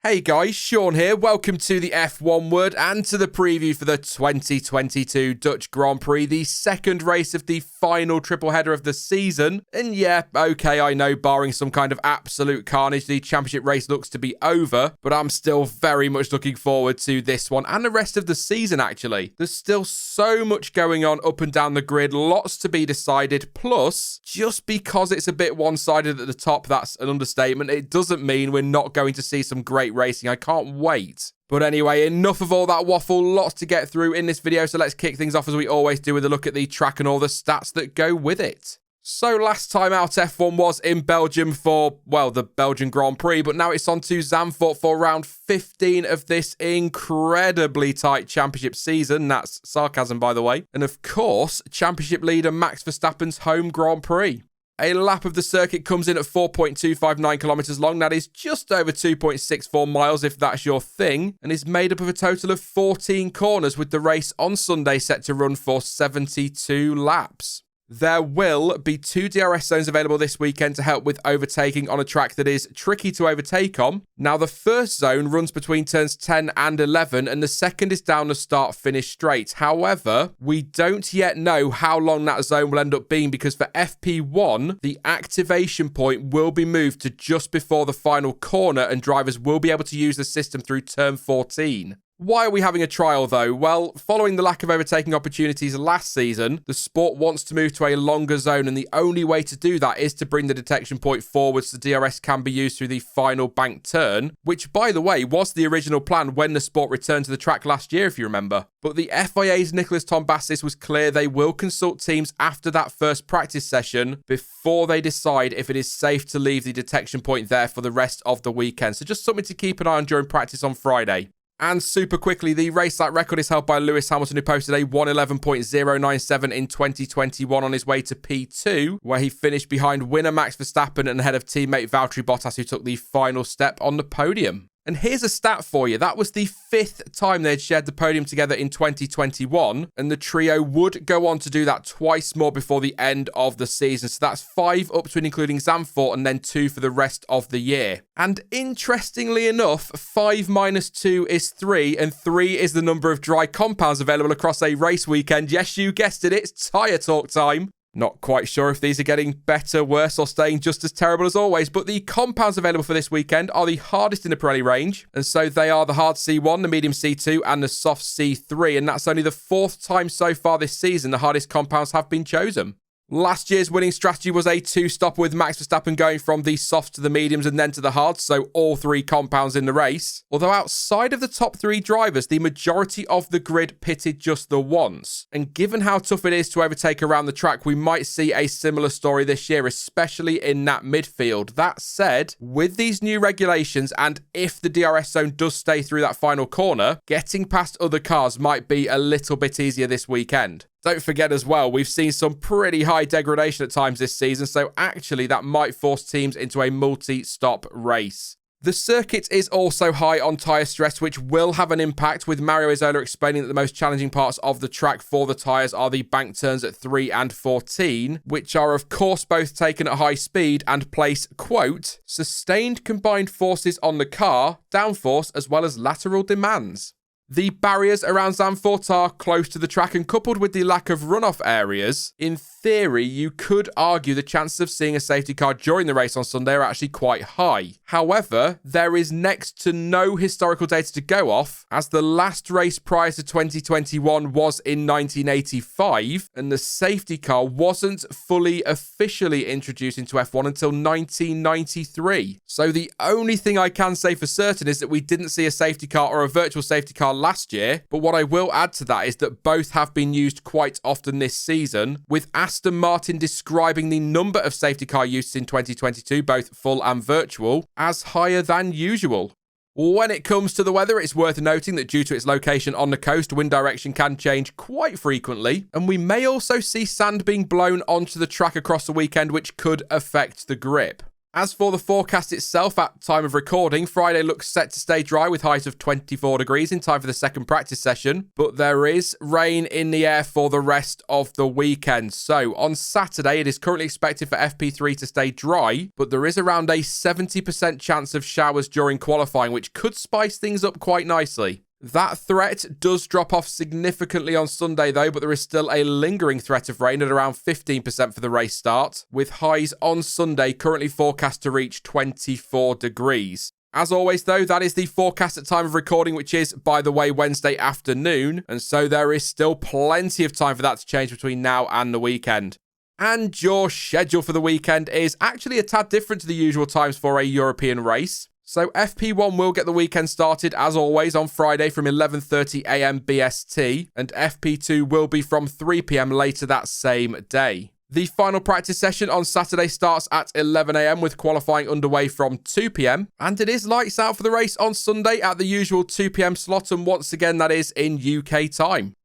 Hey guys, Sean here. Welcome to the F1 Word and to the preview for the 2022 Dutch Grand Prix, the second race of the final triple header of the season. And yeah, okay, I know, barring some kind of absolute carnage, the championship race looks to be over, but I'm still very much looking forward to this one and the rest of the season, actually. There's still so much going on up and down the grid, lots to be decided, plus, just because it's a bit one-sided at the top, that's an understatement, it doesn't mean we're not going to see some great racing. I can't wait. But anyway, enough of all that waffle, lots to get through in this video, so let's kick things off as we always do with a look at the track and all the stats that go with it. So last time out, F1 was in Belgium for, well, the Belgian Grand Prix, but now it's on to Zandvoort for round 15 of this incredibly tight championship season. That's sarcasm, by the way. And of course, championship leader Max Verstappen's home Grand Prix. A lap of the circuit comes in at 4.259 kilometers long. That is just over 2.64 miles if that's your thing, and is made up of a total of 14 corners, with the race on Sunday set to run for 72 laps. There will be 2 DRS zones available this weekend to help with overtaking on a track that is tricky to overtake on. Now, the first zone runs between turns 10 and 11, and the second is down the start-finish straight. However, we don't yet know how long that zone will end up being, because for FP1, the activation point will be moved to just before the final corner, and drivers will be able to use the system through turn 14. Why are we having a trial, though? Well, following the lack of overtaking opportunities last season, the sport wants to move to a longer zone, and the only way to do that is to bring the detection point forward so the DRS can be used through the final banked turn, which, by the way, was the original plan when the sport returned to the track last year, if you remember. But the FIA's Nicholas Tombassis was clear they will consult teams after that first practice session before they decide if it is safe to leave the detection point there for the rest of the weekend. So just something to keep an eye on during practice on Friday. And super quickly, the race lap record is held by Lewis Hamilton, who posted a 1:11.097 in 2021 on his way to P2, where he finished behind winner Max Verstappen and ahead of teammate Valtteri Bottas, who took the final step on the podium. And here's a stat for you. That was the 5th time they'd shared the podium together in 2021, and the trio would go on to do that twice more before the end of the season. So that's 5 up to and including Zandvoort, and then 2 for the rest of the year. And interestingly enough, 5 minus 2 is 3, and 3 is the number of dry compounds available across a race weekend. Yes, you guessed it, it's tyre talk time. Not quite sure if these are getting better, worse, or staying just as terrible as always, but the compounds available for this weekend are the hardest in the Pirelli range, and so they are the hard C1, the medium C2, and the soft C3, and that's only the 4th time so far this season the hardest compounds have been chosen. Last year's winning strategy was a 2-stop with Max Verstappen going from the softs to the mediums and then to the hards, so all 3 compounds in the race. Although outside of the top 3 drivers, the majority of the grid pitted just the once. And given how tough it is to overtake around the track, we might see a similar story this year, especially in that midfield. That said, with these new regulations, and if the DRS zone does stay through that final corner, getting past other cars might be a little bit easier this weekend. Don't forget as well, we've seen some pretty high degradation at times this season, so actually that might force teams into a multi-stop race. The circuit is also high on tyre stress, which will have an impact, with Mario Isola explaining that the most challenging parts of the track for the tyres are the bank turns at 3 and 14, which are of course both taken at high speed and place, quote, sustained combined forces on the car, downforce, as well as lateral demands. The barriers around Zandvoort are close to the track, and coupled with the lack of runoff areas, in theory, you could argue the chances of seeing a safety car during the race on Sunday are actually quite high. However, there is next to no historical data to go off, as the last race prior to 2021 was in 1985, and the safety car wasn't fully officially introduced into F1 until 1993. So the only thing I can say for certain is that we didn't see a safety car or a virtual safety car last year, but what I will add to that is that both have been used quite often this season, with Aston Martin describing the number of safety car uses in 2022, both full and virtual, as higher than usual. When it comes to the weather, it's worth noting that due to its location on the coast, wind direction can change quite frequently, and we may also see sand being blown onto the track across the weekend, which could affect the grip. As for the forecast itself, at time of recording, Friday looks set to stay dry with highs of 24 degrees in time for the second practice session, but there is rain in the air for the rest of the weekend. So on Saturday, it is currently expected for FP3 to stay dry, but there is around a 70% chance of showers during qualifying, which could spice things up quite nicely. That threat does drop off significantly on Sunday though, but there is still a lingering threat of rain at around 15% for the race start, with highs on Sunday currently forecast to reach 24 degrees. As always though, that is the forecast at time of recording, which is, by the way, Wednesday afternoon, and so there is still plenty of time for that to change between now and the weekend. And your schedule for the weekend is actually a tad different to the usual times for a European race. So FP1 will get the weekend started, as always, on Friday from 11:30 a.m. BST, and FP2 will be from 3 p.m. later that same day. The final practice session on Saturday starts at 11 a.m. with qualifying underway from 2 p.m. And it is lights out for the race on Sunday at the usual 2 p.m. slot, and once again that is in UK time.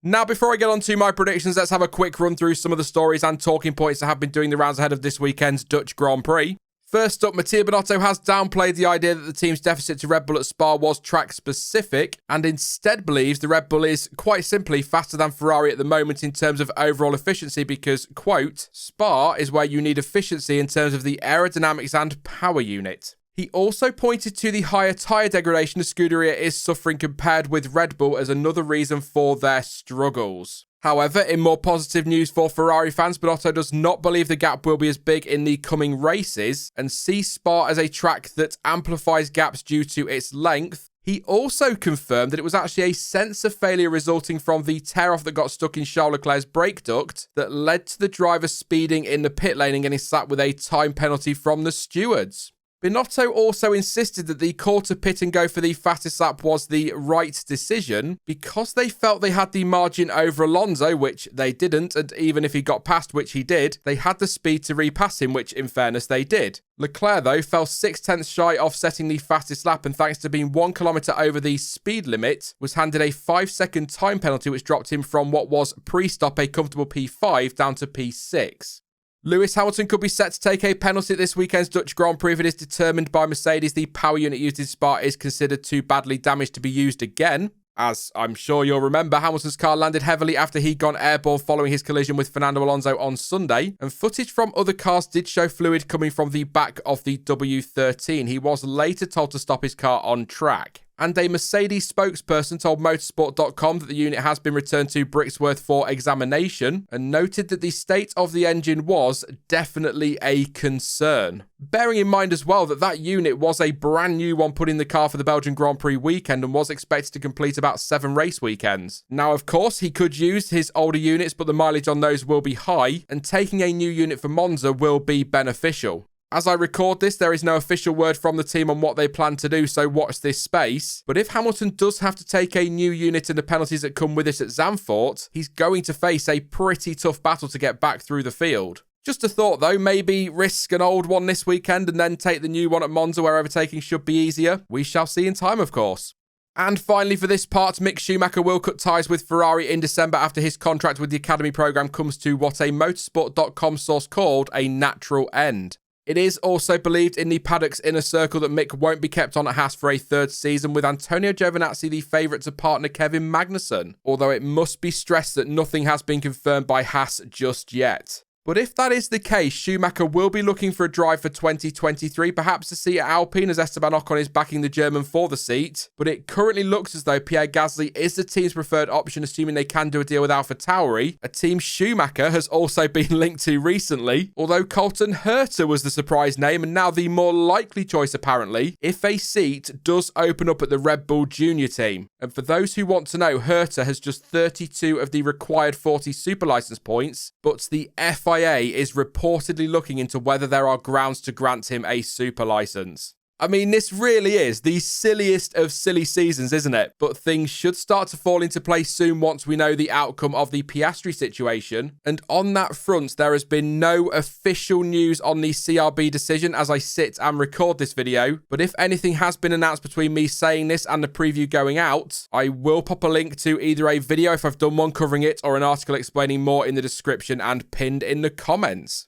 Now, before I get on to my predictions, let's have a quick run through some of the stories and talking points that have been doing the rounds ahead of this weekend's Dutch Grand Prix. First up, Mattia Binotto has downplayed the idea that the team's deficit to Red Bull at Spa was track-specific and instead believes the Red Bull is, quite simply, faster than Ferrari at the moment in terms of overall efficiency because, quote, Spa is where you need efficiency in terms of the aerodynamics and power unit. He also pointed to the higher tyre degradation the Scuderia is suffering compared with Red Bull as another reason for their struggles. However, in more positive news for Ferrari fans, Binotto does not believe the gap will be as big in the coming races and sees Spa as a track that amplifies gaps due to its length. He also confirmed that it was actually a sensor failure resulting from the tear-off that got stuck in Charles Leclerc's brake duct that led to the driver speeding in the pit lane and getting slapped with a time penalty from the stewards. Binotto also insisted that the call to pit and go for the fastest lap was the right decision because they felt they had the margin over Alonso, which they didn't, and even if he got past, which he did, they had the speed to repass him, which in fairness they did. Leclerc, though, fell 6/10 shy of setting the fastest lap, and thanks to being 1 kilometre over the speed limit, was handed a 5-second time penalty which dropped him from what was pre-stop a comfortable P5 down to P6. Lewis Hamilton could be set to take a penalty at this weekend's Dutch Grand Prix if it is determined by Mercedes the power unit used in Spa is considered too badly damaged to be used again. As I'm sure you'll remember, Hamilton's car landed heavily after he'd gone airborne following his collision with Fernando Alonso on Sunday, and footage from other cars did show fluid coming from the back of the W13. He was later told to stop his car on track. And a Mercedes spokesperson told Motorsport.com that the unit has been returned to Brixworth for examination and noted that the state of the engine was definitely a concern. Bearing in mind as well that that unit was a brand new one put in the car for the Belgian Grand Prix weekend and was expected to complete about 7 race weekends. Now, of course, he could use his older units, but the mileage on those will be high, and taking a new unit for Monza will be beneficial. As I record this, there is no official word from the team on what they plan to do, so watch this space. But if Hamilton does have to take a new unit and the penalties that come with it at Zandvoort, he's going to face a pretty tough battle to get back through the field. Just a thought though, maybe risk an old one this weekend and then take the new one at Monza where overtaking should be easier. We shall see in time, of course. And finally for this part, Mick Schumacher will cut ties with Ferrari in December after his contract with the Academy programme comes to what a Motorsport.com source called a natural end. It is also believed in the paddock's inner circle that Mick won't be kept on at Haas for a 3rd season, with Antonio Giovinazzi the favourite to partner Kevin Magnussen, although it must be stressed that nothing has been confirmed by Haas just yet. But if that is the case, Schumacher will be looking for a drive for 2023, perhaps a seat at Alpine as Esteban Ocon is backing the German for the seat. But it currently looks as though Pierre Gasly is the team's preferred option, assuming they can do a deal with AlphaTauri, a team Schumacher has also been linked to recently, although Colton Herta was the surprise name and now the more likely choice apparently, if a seat does open up at the Red Bull Junior team. And for those who want to know, Herta has just 32 of the required 40 super license points, but the FIA is reportedly looking into whether there are grounds to grant him a super license. I mean, this really is the silliest of silly seasons, isn't it? But things should start to fall into place soon once we know the outcome of the Piastri situation. And on that front, there has been no official news on the CRB decision as I sit and record this video. But if anything has been announced between me saying this and the preview going out, I will pop a link to either a video if I've done one covering it or an article explaining more in the description and pinned in the comments.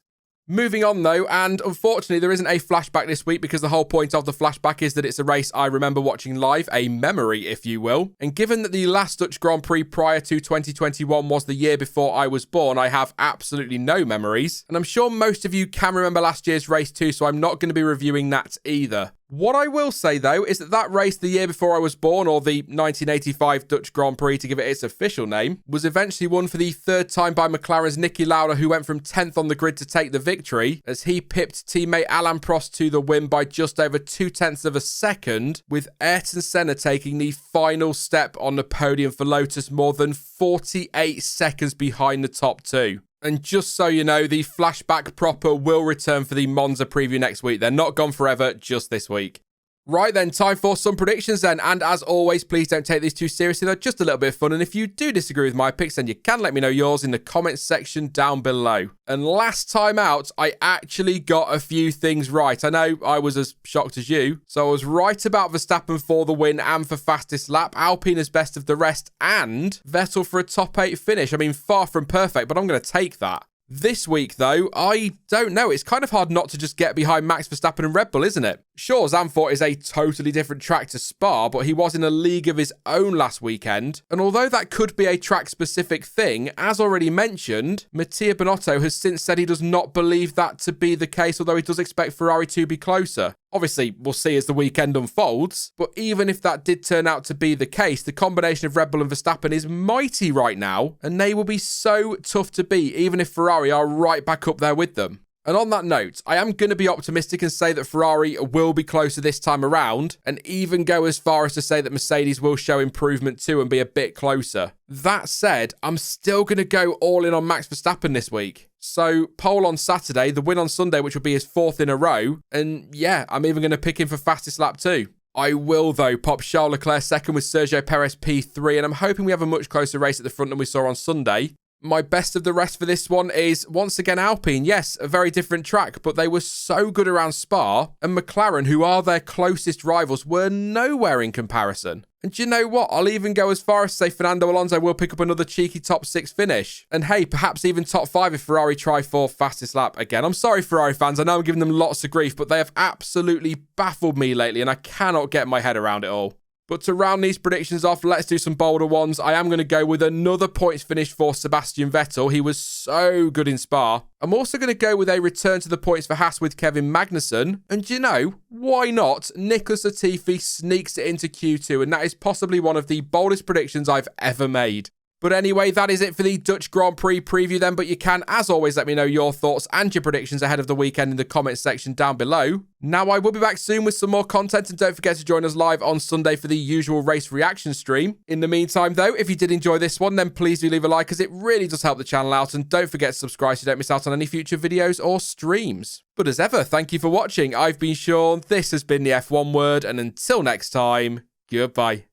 Moving on though, and unfortunately there isn't a flashback this week because the whole point of the flashback is that it's a race I remember watching live, a memory if you will. And given that the last Dutch Grand Prix prior to 2021 was the year before I was born, I have absolutely no memories. And I'm sure most of you can remember last year's race too, so I'm not going to be reviewing that either. What I will say, though, is that race the year before I was born, or the 1985 Dutch Grand Prix to give it its official name, was eventually won for the third time by McLaren's Niki Lauda, who went from 10th on the grid to take the victory, as he pipped teammate Alain Prost to the win by just over 0.2 of a second, with Ayrton Senna taking the final step on the podium for Lotus, more than 48 seconds behind the top two. And just so you know, the flashback proper will return for the Monza preview next week. They're not gone forever, just this week. Right then, time for some predictions then. And as always, please don't take these too seriously. They're just a little bit of fun. And if you do disagree with my picks, then you can let me know yours in the comments section down below. And last time out, I actually got a few things right. I know I was as shocked as you. So I was right about Verstappen for the win and for fastest lap, Alpine as best of the rest, and Vettel for a top 8 finish. I mean, far from perfect, but I'm going to take that. This week, though, I don't know. It's kind of hard not to just get behind Max Verstappen and Red Bull, isn't it? Sure, Zandvoort is a totally different track to Spa, but he was in a league of his own last weekend. And although that could be a track-specific thing, as already mentioned, Mattia Binotto has since said he does not believe that to be the case, although he does expect Ferrari to be closer. Obviously, we'll see as the weekend unfolds, but even if that did turn out to be the case, the combination of Red Bull and Verstappen is mighty right now, and they will be so tough to beat, even if Ferrari are right back up there with them. And on that note, I am going to be optimistic and say that Ferrari will be closer this time around, and even go as far as to say that Mercedes will show improvement too and be a bit closer. That said, I'm still going to go all in on Max Verstappen this week. So, pole on Saturday, the win on Sunday, which will be his 4th in a row, and yeah, I'm even going to pick him for fastest lap too. I will, though, pop Charles Leclerc second with Sergio Perez P3, and I'm hoping we have a much closer race at the front than we saw on Sunday. My best of the rest for this one is, once again, Alpine. Yes, a very different track, but they were so good around Spa, and McLaren, who are their closest rivals, were nowhere in comparison. And do you know what? I'll even go as far as to say Fernando Alonso will pick up another cheeky top 6 finish. And hey, perhaps even top 5 if Ferrari try for fastest lap again. I'm sorry, Ferrari fans. I know I'm giving them lots of grief, but they have absolutely baffled me lately, and I cannot get my head around it all. But to round these predictions off, let's do some bolder ones. I am going to go with another points finish for Sebastian Vettel. He was so good in Spa. I'm also going to go with a return to the points for Haas with Kevin Magnussen. And you know, why not? Nicholas Latifi sneaks it into Q2, and that is possibly one of the boldest predictions I've ever made. But anyway, that is it for the Dutch Grand Prix preview then, but you can, as always, let me know your thoughts and your predictions ahead of the weekend in the comments section down below. Now, I will be back soon with some more content, and don't forget to join us live on Sunday for the usual race reaction stream. In the meantime, though, if you did enjoy this one, then please do leave a like, as it really does help the channel out, and don't forget to subscribe so you don't miss out on any future videos or streams. But as ever, thank you for watching. I've been Sean, this has been the F1 Word, and until next time, goodbye.